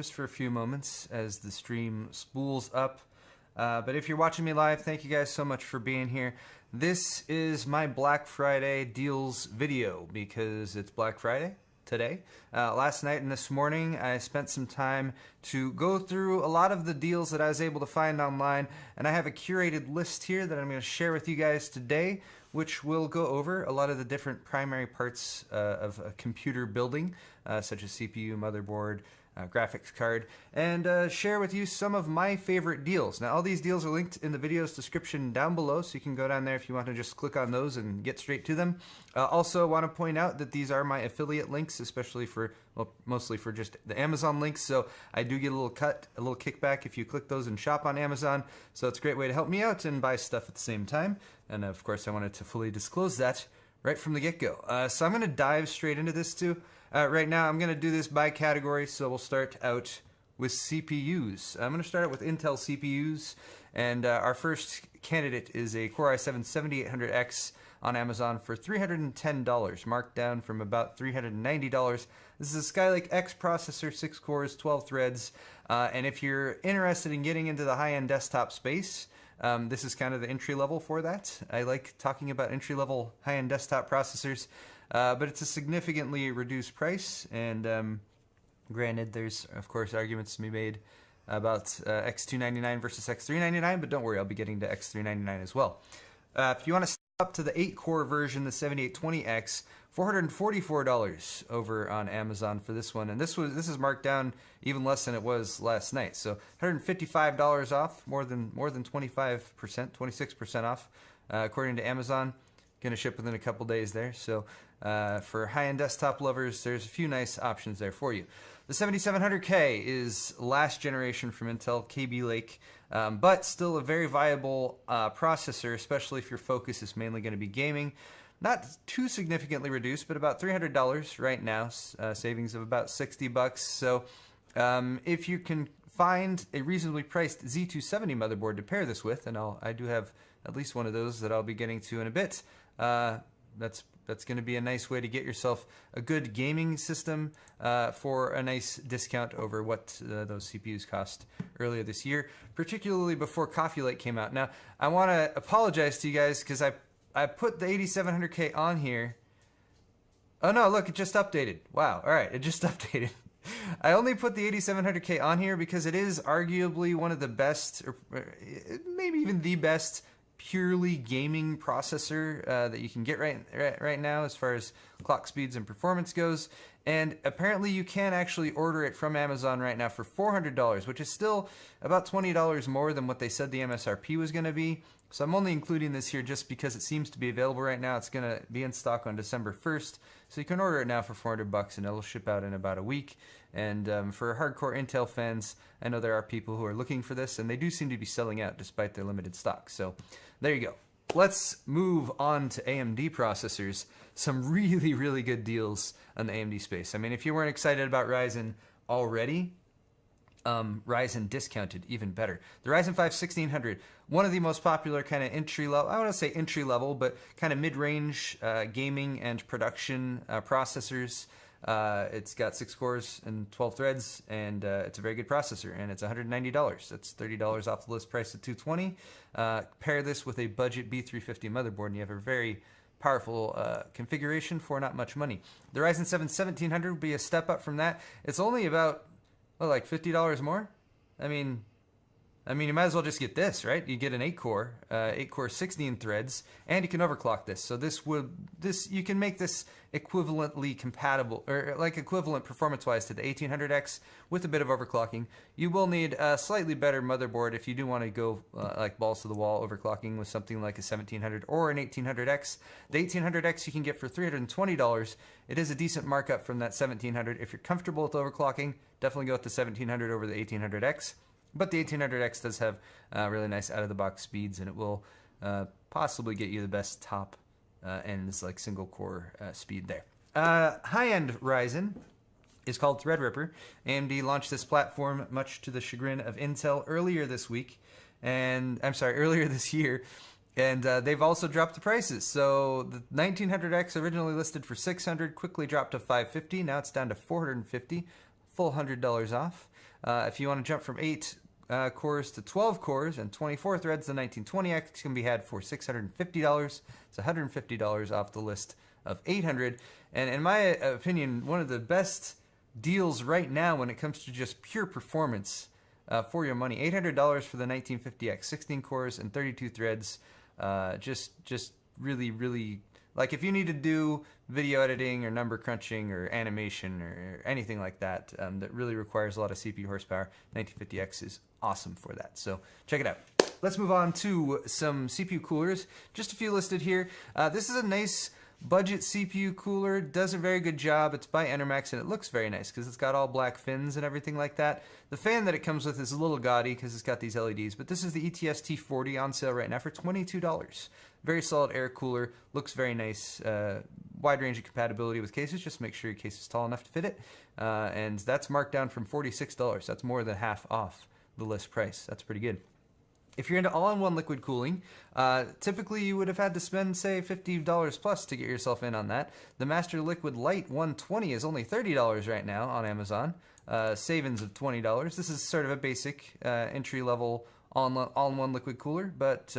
just for a few moments as the stream spools up. But if you're watching me live, thank you guys so much for being here. This is my Black Friday deals video because it's Black Friday today. Last night and this morning I spent some time to go through a lot of the deals that I was able to find online, and I have a curated list here that I'm going to share with you guys today, which will go over a lot of the different primary parts of a computer building, such as CPU, motherboard, graphics card, and share with you some of my favorite deals. Now, all these deals are linked in the video's description down below, so you can go down there if you want to just click on those and get straight to them. Also, want to point out that these are my affiliate links, especially for, well, mostly for just the Amazon links, so I do get a little cut, a little kickback if you click those and shop on Amazon, so it's a great way to help me out and buy stuff at the same time. And of course, I wanted to fully disclose that right from the get-go. So I'm going to dive straight into this too. Right now, I'm going to do this by category, so we'll start out with CPUs. I'm going to start out with Intel CPUs, and our first candidate is a Core i7-7800X on Amazon for $310, marked down from about $390. This is a Skylake X processor, 6 cores, 12 threads, and if you're interested in getting into the high-end desktop space, this is kind of the entry level for that. I like talking about entry level high-end desktop processors, but it's a significantly reduced price, and granted, there's of course arguments to be made about X299 versus X399, but don't worry, I'll be getting to X399 as well. If you want to step up to the 8-core version, the 7820X, $444 over on Amazon for this one, and this is marked down even less than it was last night, so $155 off, more than 25%, 26% off, according to Amazon. Going to ship within a couple days there, so for high-end desktop lovers, there's a few nice options there for you. The 7700K is last generation from Intel, Kaby Lake, but still a very viable processor, especially if your focus is mainly going to be gaming. Not too significantly reduced, but about $300 right now, savings of about $60. So if you can find a reasonably priced Z270 motherboard to pair this with, and I do have at least one of those that I'll be getting to in a bit, that's going to be a nice way to get yourself a good gaming system for a nice discount over what those CPUs cost earlier this year, particularly before Coffee Lake came out. Now, I want to apologize to you guys because I put the 8700K on here. Oh no, look, it just updated. Wow, all right, it just updated. I only put the 8700K on here because it is arguably one of the best, or maybe even the best, purely gaming processor that you can get right now as far as clock speeds and performance goes. And apparently you can actually order it from Amazon right now for $400, which is still about $20 more than what they said the MSRP was going to be. So I'm only including this here just because it seems to be available right now. It's going to be in stock on December 1st. So you can order it now for $400 and it'll ship out in about a week. And for hardcore Intel fans, I know there are people who are looking for this, and they do seem to be selling out despite their limited stock. So there you go. Let's move on to AMD processors. Some really, really good deals on the AMD space. I mean, if you weren't excited about Ryzen already, Ryzen discounted even better. The Ryzen 5 1600, one of the most popular kind of entry level, I want to say entry level, but kind of mid-range gaming and production processors. It's got 6 cores and 12 threads, and it's a very good processor, and it's $190. That's $30 off the list price at $220. Pair this with a budget B350 motherboard, and you have a very powerful configuration for not much money. The Ryzen 7 1700 would be a step up from that. It's only about, well, like $50 more. I mean, you might as well just get this, right? You get an 8-core, 16 threads, and you can overclock this. So you can make this equivalently compatible, or like equivalent performance-wise to the 1800X with a bit of overclocking. You will need a slightly better motherboard if you do want to go like balls to the wall overclocking with something like a 1700 or an 1800X. The 1800X you can get for $320. It is a decent markup from that 1700. If you're comfortable with overclocking, definitely go with the 1700 over the 1800X. But the 1800X does have really nice out-of-the-box speeds, and it will possibly get you the best top end, like single-core speed there. High-end Ryzen is called Threadripper. AMD launched this platform, much to the chagrin of Intel, earlier this week, and earlier this year. And they've also dropped the prices. So the 1900X originally listed for $600, quickly dropped to $550. Now it's down to $450, full $100 off. If you want to jump from 8 cores to 12 cores and 24 threads, the 1920X can be had for $650. It's $150 off the list of $800. And in my opinion, one of the best deals right now when it comes to just pure performance for your money. $800 for the 1950X, 16 cores and 32 threads. Just really, really, like if you need to do video editing or number crunching or animation or anything like that, that really requires a lot of CPU horsepower, 1950X is awesome for that. So check it out. Let's move on to some CPU coolers. Just a few listed here. This is a nice budget CPU cooler, does a very good job. It's by Enermax and it looks very nice because it's got all black fins and everything like that. The fan that it comes with is a little gaudy because it's got these LEDs, but this is the ETS T40 on sale right now for $22. Very solid air cooler, looks very nice. Wide range of compatibility with cases, just make sure your case is tall enough to fit it. And that's marked down from $46. That's more than half off the list price. That's pretty good. If you're into all-in-one liquid cooling, typically you would have had to spend, say, $50 plus to get yourself in on that. The Master Liquid Lite 120 is only $30 right now on Amazon, savings of $20. This is sort of a basic entry-level all-in-one liquid cooler, but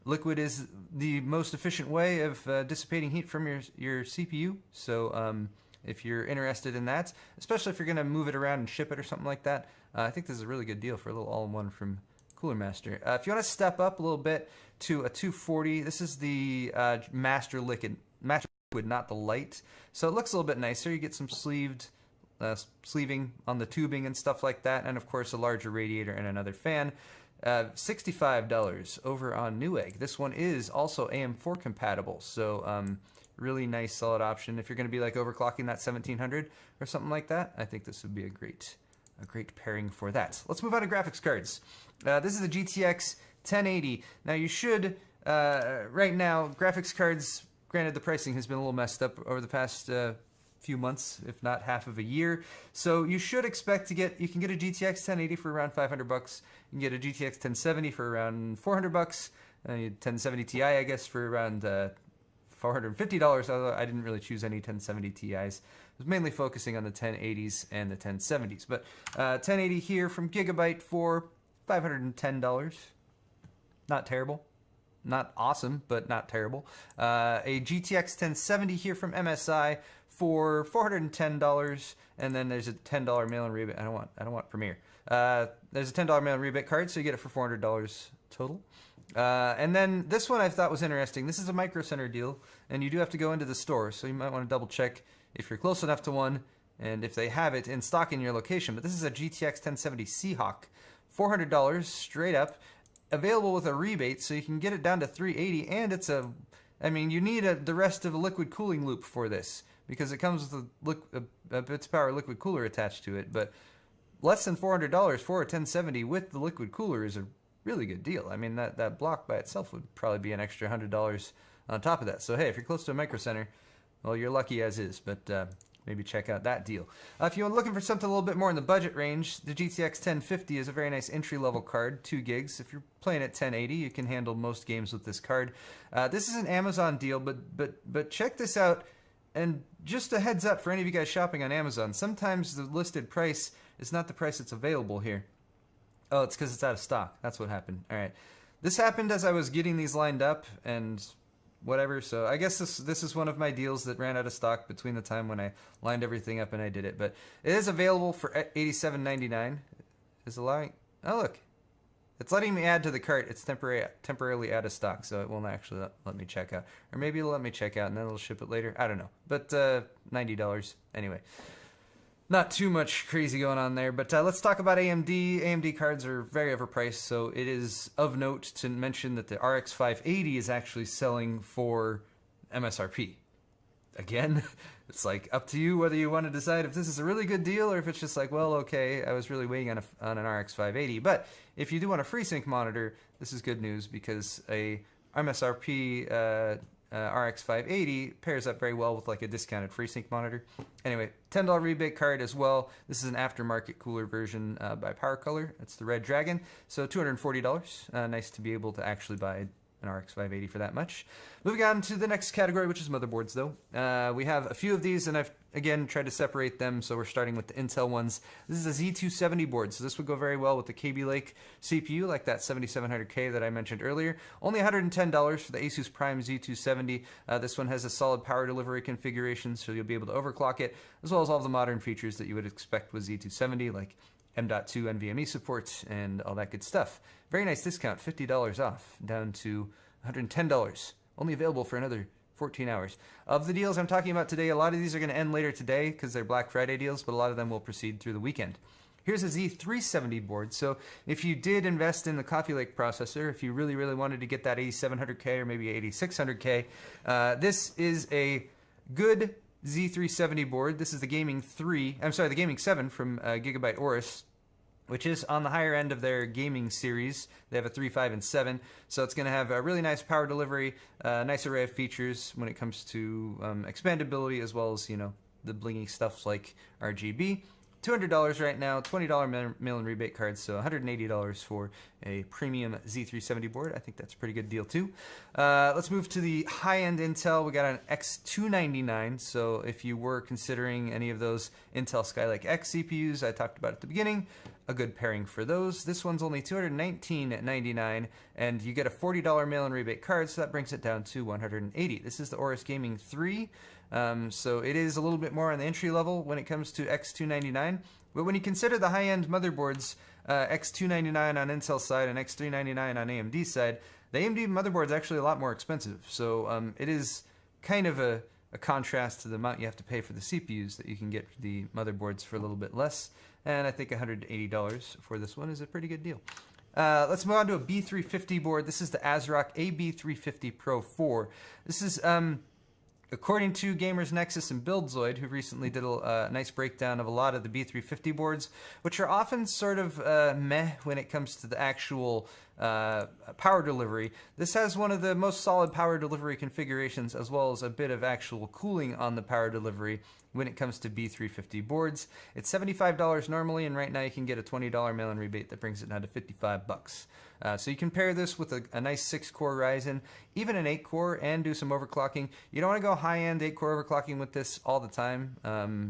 liquid is the most efficient way of dissipating heat from your CPU. So if you're interested in that, especially if you're going to move it around and ship it or something like that, I think this is a really good deal for a little all-in-one from Cooler Master. If you want to step up a little bit to a 240, this is the Master Liquid, not the Lite. So it looks a little bit nicer. You get some sleeving on the tubing and stuff like that, and of course a larger radiator and another fan. $65 over on Newegg. This one is also AM4 compatible, so really nice, solid option. If you're going to be like overclocking that 1700 or something like that, I think this would be a great pairing for that. Let's move on to graphics cards. This is the GTX 1080. Now you should, right now, graphics cards, granted the pricing has been a little messed up over the past few months, if not half of a year. So you should expect to get, you can get a GTX 1080 for around $500. You can get a GTX 1070 for around $400. 1070 Ti, I guess, for around $450, although I didn't really choose any 1070 Ti's. I was mainly focusing on the 1080s and the 1070s. But 1080 here from Gigabyte for $510. Not terrible. Not awesome, but not terrible. A GTX 1070 here from MSI for $410, and then there's a $10 mail-in rebate. I don't want Premiere. There's a $10 mail-in rebate card, so you get it for $400 total. And then this one I thought was interesting. This is a Micro Center deal, and you do have to go into the store, so you might want to double check if you're close enough to one and if they have it in stock in your location. But this is a GTX 1070 Seahawk, $400 straight up, available with a rebate, so you can get it down to $380. And it's a, I mean, you need the rest of a liquid cooling loop for this because it comes with a bits power liquid cooler attached to it. But less than $400 for a 1070 with the liquid cooler is a really good deal. I mean, that block by itself would probably be an extra $100 on top of that. So hey, if you're close to a Micro Center, well, you're lucky as is, but maybe check out that deal. If you're looking for something a little bit more in the budget range, the GTX 1050 is a very nice entry-level card, 2 gigs. If you're playing at 1080, you can handle most games with this card. This is an Amazon deal, but check this out. And just a heads up for any of you guys shopping on Amazon, sometimes the listed price is not the price that's available here. Oh, it's because it's out of stock. That's what happened. All right. This happened as I was getting these lined up and whatever, so I guess this is one of my deals that ran out of stock between the time when I lined everything up and I did it. But it is available for $87.99. Is allowing... Oh, look. It's letting me add to the cart. It's temporarily out of stock, so it won't actually let me check out. Or maybe it'll let me check out and then it'll ship it later. I don't know. But $90 anyway. Not too much crazy going on there, but let's talk about AMD. AMD cards are very overpriced, so it is of note to mention that the RX 580 is actually selling for MSRP. Again, it's like up to you whether you want to decide if this is a really good deal or if it's just like, well, okay, I was really waiting on an RX 580. But if you do want a FreeSync monitor, this is good news because a MSRP RX 580 pairs up very well with like a discounted FreeSync monitor. Anyway, $10 rebate card as well. This is an aftermarket cooler version by PowerColor. It's the Red Dragon, so $240. Nice to be able to actually buy an RX 580 for that much. Moving on to the next category, which is motherboards, though. We have a few of these, and I've, again, tried to separate them, so we're starting with the Intel ones. This is a Z270 board, so this would go very well with the Kaby Lake CPU, like that 7700K that I mentioned earlier. Only $110 for the Asus Prime Z270. This one has a solid power delivery configuration, so you'll be able to overclock it, as well as all of the modern features that you would expect with Z270, like M.2 NVMe support and all that good stuff. Very nice discount, $50 off, down to $110. Only available for another 14 hours. Of the deals I'm talking about today, a lot of these are going to end later today because they're Black Friday deals, but a lot of them will proceed through the weekend. Here's a Z370 board. So if you did invest in the Coffee Lake processor, if you really, really wanted to get that 8700K or maybe 8600K, this is a good Z370 board. This is the Gaming 7 from Gigabyte Aorus, which is on the higher end of their gaming series. They have a 3, 5, and 7, so it's going to have a really nice power delivery, nice array of features when it comes to expandability, as well as, you know, the blingy stuff like RGB. $200 right now, $20 mail-in rebate cards, so $180 for a premium Z370 board. I think that's a pretty good deal too. Let's move to the high-end Intel. We got an X299, so if you were considering any of those Intel Skylake X CPUs I talked about at the beginning, a good pairing for those. This one's only $219.99, and you get a $40 mail-in rebate card, so that brings it down to $180. This is the Aorus Gaming 3. So it is a little bit more on the entry level when it comes to X299, but when you consider the high-end motherboards, X299 on Intel side and X399 on AMD side, the AMD motherboard is actually a lot more expensive. So it is kind of a contrast to the amount you have to pay for the CPUs that you can get the motherboards for a little bit less, and I think $180 for this one is a pretty good deal. Let's move on to a B350 board. This is the ASRock AB350 Pro 4. This is according to Gamers Nexus and Buildzoid, who recently did a nice breakdown of a lot of the B350 boards, which are often sort of meh when it comes to the actual power delivery. This has one of the most solid power delivery configurations, as well as a bit of actual cooling on the power delivery when it comes to B350 boards. It's $75 normally, and right now you can get a $20 mail-in rebate that brings it down to $55. So you can pair this with a nice 6-core Ryzen, even an 8-core, and do some overclocking. You don't want to go high-end 8-core overclocking with this all the time,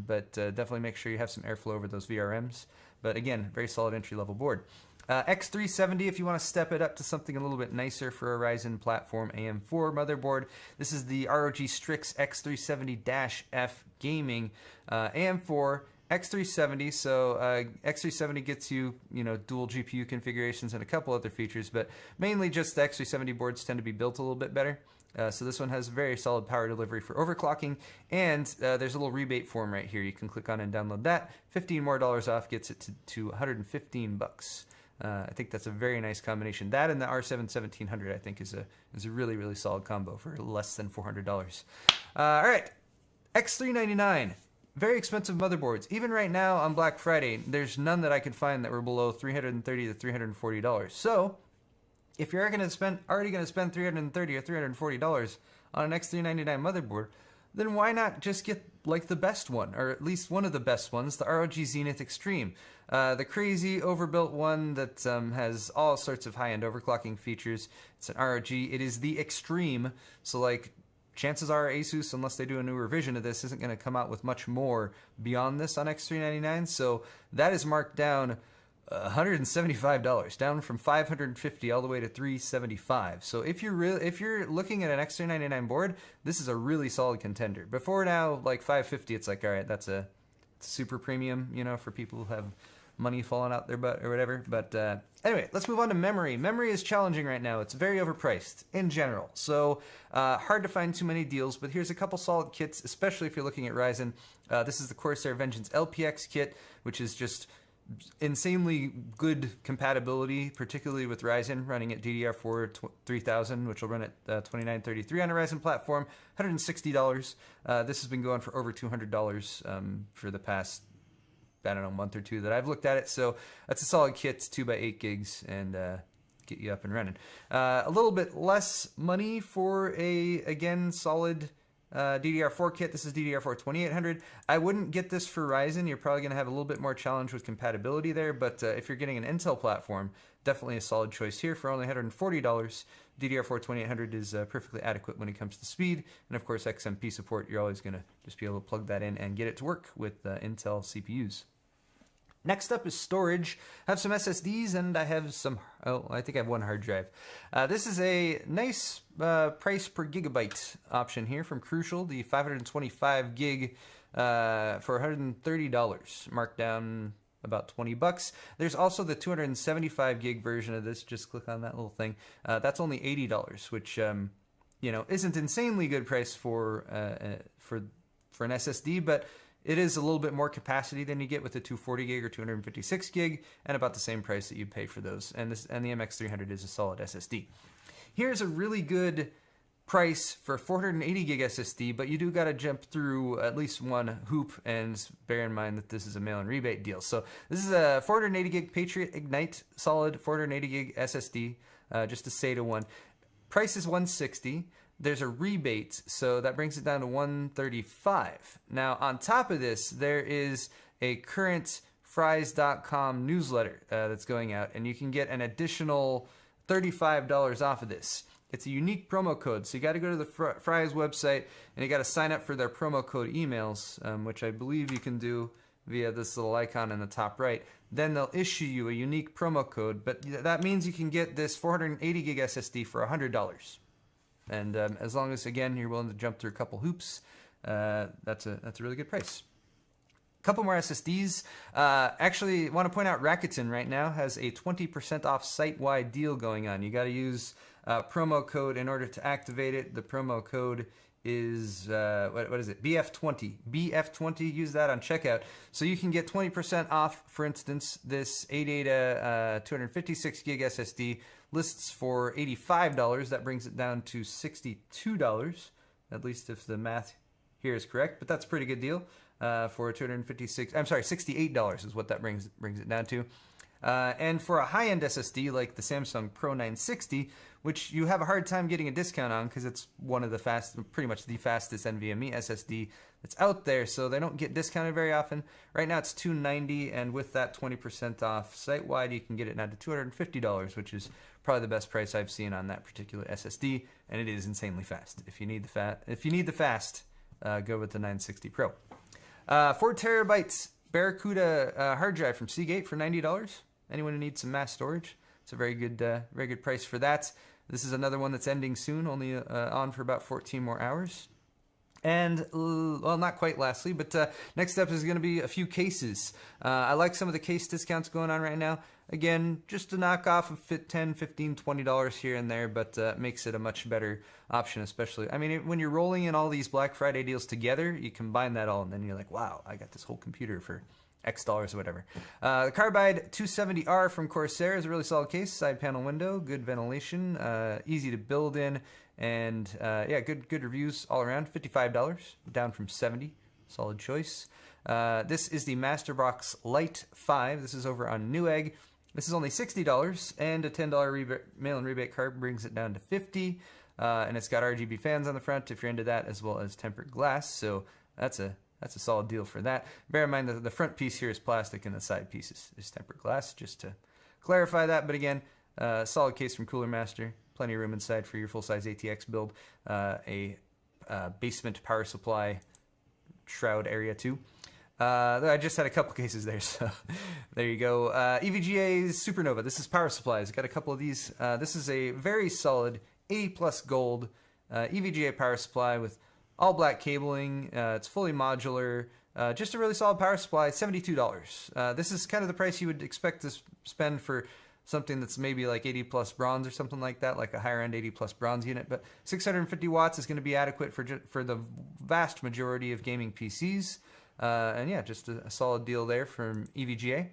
but definitely make sure you have some airflow over those VRMs. But again, very solid entry-level board. X370, if you want to step it up to something a little bit nicer for a Ryzen platform AM4 motherboard. This is the ROG Strix X370-F Gaming AM4 X370. So X370 gets you, dual GPU configurations and a couple other features, but mainly just the X370 boards tend to be built a little bit better. So this one has very solid power delivery for overclocking, and there's a little rebate form right here. You can click on and download that. $15 more off gets it to $115. I think that's a very nice combination. That and the R7 1700 I think is a really, really solid combo for less than $400. All right, X399. Very expensive motherboards. Even right now on Black Friday, there's none that I could find that were below $330 to $340. So if you're already going to spend $330 or $340 on an X399 motherboard, then why not just get like the best one, or at least one of the best ones, the ROG Zenith Extreme. The crazy overbuilt one that has all sorts of high-end overclocking features. It's an ROG. It is the Extreme, so like chances are Asus, unless they do a new revision of this, isn't going to come out with much more beyond this on X399. So that is marked down $175, down from $550 all the way to $375. So if you're looking at an X399 board, this is a really solid contender. Before now, like $550, it's like, all right, it's a super premium, for people who have money falling out their butt or whatever. But anyway, let's move on to memory. Memory is challenging right now. It's very overpriced in general, so hard to find too many deals. But here's a couple solid kits, especially if you're looking at Ryzen. This is the Corsair Vengeance LPX kit, which is just insanely good compatibility, particularly with Ryzen, running at DDR4 3000, which will run at 2933 on a Ryzen platform, $160. This has been going for over $200 for the past, I don't know, month or two that I've looked at it. So that's a solid kit. It's 2x8 gigs and get you up and running. A little bit less money for again, solid DDR4 kit. This is DDR4 2800. I wouldn't get this for Ryzen. You're probably going to have a little bit more challenge with compatibility there, but if you're getting an Intel platform, definitely a solid choice here for only $140. DDR4 2800 is perfectly adequate when it comes to speed, and of course XMP support. You're always going to just be able to plug that in and get it to work with Intel CPUs. Next up is storage. I have some SSDs and I have some, I think I have one hard drive. This is a nice price per gigabyte option here from Crucial, the 525 gig for $130, marked down about 20 bucks. There's also the 275 gig version of this. Just click on that little thing. That's only $80, which you know, isn't insanely good price for an SSD, but it is a little bit more capacity than you get with the 240 gig or 256 gig, and about the same price that you pay for those. And the MX300 is a solid SSD. Here's a really good price for 480 gig SSD, but you do got to jump through at least one hoop, and bear in mind that this is a mail-in rebate deal. So this is a 480 gig Patriot Ignite solid 480 gig SSD, just a SATA one. Price is $160. There's a rebate, so that brings it down to $135. Now, on top of this, there is a current Fryes.com newsletter that's going out, and you can get an additional $35 off of this. It's a unique promo code, so you got to go to the Fryes website, and you got to sign up for their promo code emails, which I believe you can do via this little icon in the top right. Then they'll issue you a unique promo code, but that means you can get this 480 gig SSD for $100. And as long as, again, you're willing to jump through a couple hoops, that's a really good price. A couple more SSDs. Actually, want to point out Rakuten right now has a 20% off site-wide deal going on. You got to use promo code in order to activate it. The promo code is, what is it? BF20. BF20, use that on checkout. So you can get 20% off, for instance, this ADATA 256 gig SSD lists for $85. That brings it down to $62, at least if the math here is correct, but that's a pretty good deal for $68 is what that brings it down to. And for a high-end SSD like the Samsung Pro 960, which you have a hard time getting a discount on because it's one of the pretty much the fastest NVMe SSD that's out there, so they don't get discounted very often. Right now it's $290, and with that 20% off site-wide, you can get it down to $250, which is probably the best price I've seen on that particular SSD, and it is insanely fast. If you need the fast, go with the 960 Pro. 4 terabytes Barracuda hard drive from Seagate for $90. Anyone who needs some mass storage, it's a very good price for that. This is another one that's ending soon, only on for about 14 more hours. And, well, not quite lastly, but next up is going to be a few cases. I like some of the case discounts going on right now. Again, just a knockoff of $10, $15, $20 here and there, but makes it a much better option, especially. I mean, when you're rolling in all these Black Friday deals together, you combine that all, and then you're like, wow, I got this whole computer for X dollars or whatever. The Carbide 270R from Corsair is a really solid case. Side panel window, good ventilation, easy to build in, and yeah, good reviews all around. $55, down from $70. Solid choice. This is the Masterbox Lite 5. This is over on Newegg. This is only $60, and a $10 mail-in rebate card brings it down to $50. And it's got RGB fans on the front if you're into that, as well as tempered glass. So that's a solid deal for that. Bear in mind that the front piece here is plastic and the side piece is tempered glass, just to clarify that. But again, solid case from Cooler Master. Plenty of room inside for your full-size ATX build. A basement power supply shroud area too. I just had a couple cases there, so there you go. EVGA's Supernova. This is power supplies. Got a couple of these. This is a very solid 80+ gold EVGA power supply with all black cabling. It's fully modular. Just a really solid power supply. $72. This is kind of the price you would expect to spend for something that's maybe like 80+ bronze or something like that, like a higher end 80+ bronze unit. But 650 watts is going to be adequate for the vast majority of gaming PCs. And yeah, just a solid deal there from EVGA.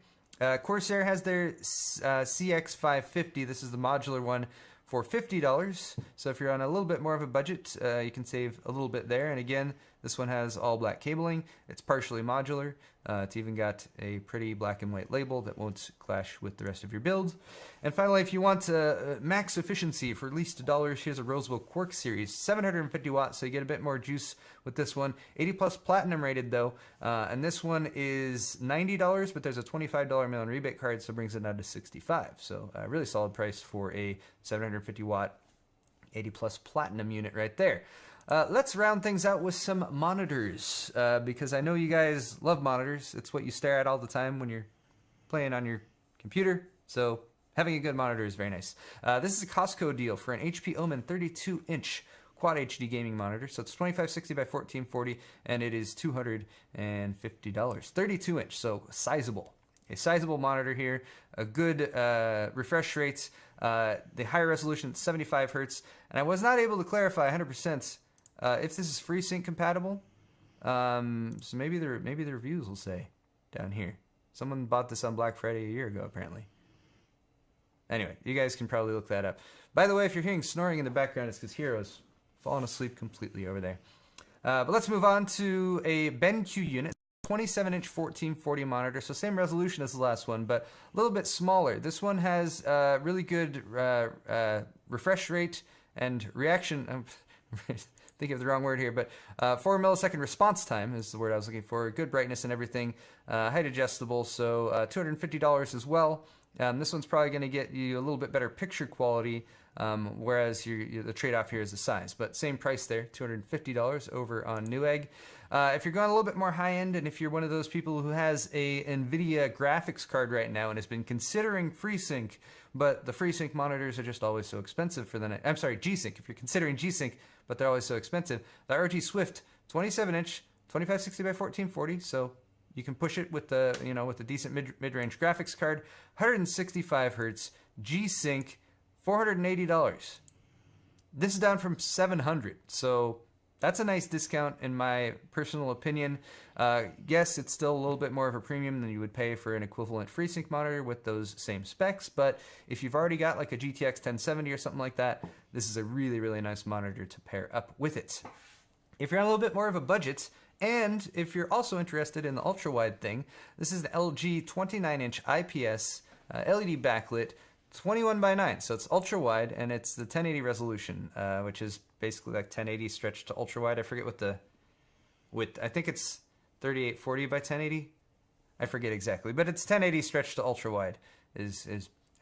Corsair has their CX550. This is the modular one for $50. So if you're on a little bit more of a budget, you can save a little bit there. And again, This one has all black cabling. It's partially modular. It's even got a pretty black and white label that won't clash with the rest of your build. And finally, if you want max efficiency for at least $1, here's a Roseville Quark Series, 750 watts, so you get a bit more juice with this one. 80 plus platinum rated though, and this one is $90, but there's a $25 mail-in rebate card, so it brings it down to $65. So a really solid price for a 750 watt 80 plus platinum unit right there. Let's round things out with some monitors, because I know you guys love monitors. It's what you stare at all the time when you're playing on your computer, so having a good monitor is very nice. This is a Costco deal for an HP Omen 32-inch Quad HD gaming monitor. So it's 2560 by 1440, and it is $250. 32-inch, so sizable. A sizable monitor here, a good refresh rate, the higher resolution, 75 hertz, and I was not able to clarify 100% if this is FreeSync compatible. So maybe the reviews will say down here. Someone bought this on Black Friday a year ago, apparently. Anyway, you guys can probably look that up. By the way, if you're hearing snoring in the background, it's because Hero's fallen asleep completely over there. But let's move on to a BenQ unit. 27-inch 1440 monitor, so same resolution as the last one, but a little bit smaller. This one has really good refresh rate and reaction. I'm thinking of the wrong word here, but 4 millisecond response time is the word I was looking for. Good brightness and everything. Height adjustable, so $250 as well. This one's probably going to get you a little bit better picture quality, whereas the trade-off here is the size. But same price there, $250 over on Newegg. If you're going a little bit more high-end, and if you're one of those people who has a NVIDIA graphics card right now and has been considering FreeSync, but the FreeSync monitors are just always so expensive for the... I'm sorry, G-Sync. If you're considering G-Sync, but they're always so expensive, the ROG Swift 27-inch, 2560 by 1440, so you can push it with the, with a decent mid-range graphics card, 165 hertz, G-Sync, $480. This is down from $700, so that's a nice discount in my personal opinion. Yes, it's still a little bit more of a premium than you would pay for an equivalent FreeSync monitor with those same specs, but if you've already got like a GTX 1070 or something like that, this is a really, really nice monitor to pair up with it. If you're on a little bit more of a budget, and if you're also interested in the ultra-wide thing, this is the LG 29-inch IPS LED backlit 21 by 9, so it's ultra-wide, and it's the 1080 resolution, which is basically like 1080 stretched to ultra-wide. I forget what the width, I think it's 3840 by 1080. I forget exactly, but it's 1080 stretched to ultra-wide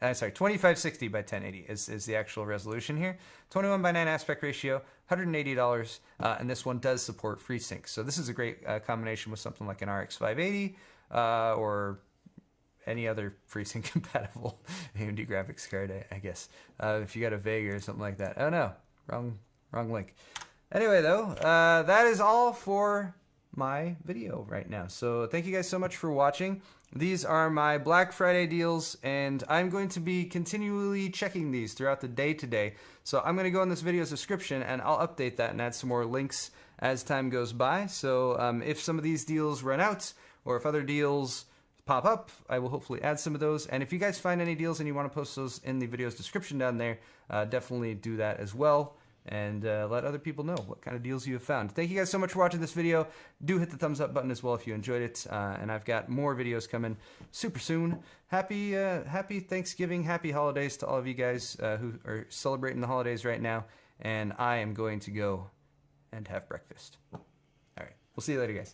I'm sorry, 2560 by 1080 is the actual resolution here. 21 by 9 aspect ratio, $180, and this one does support FreeSync. So this is a great combination with something like an RX 580 or any other FreeSync compatible AMD graphics card, I guess. If you got a Vega or something like that. Oh no, wrong link. Anyway though, that is all for my video right now. So thank you guys so much for watching. These are my Black Friday deals, and I'm going to be continually checking these throughout the day today. So I'm going to go in this video's description and I'll update that and add some more links as time goes by. So if some of these deals run out, or if other deals pop up, I will hopefully add some of those. And if you guys find any deals and you want to post those in the video's description down there, definitely do that as well. And let other people know what kind of deals you have found. Thank you guys so much for watching this video. Do hit the thumbs up button as well if you enjoyed it. And I've got more videos coming super soon. Happy Thanksgiving, happy holidays to all of you guys who are celebrating the holidays right now. And I am going to go and have breakfast. All right, we'll see you later, guys.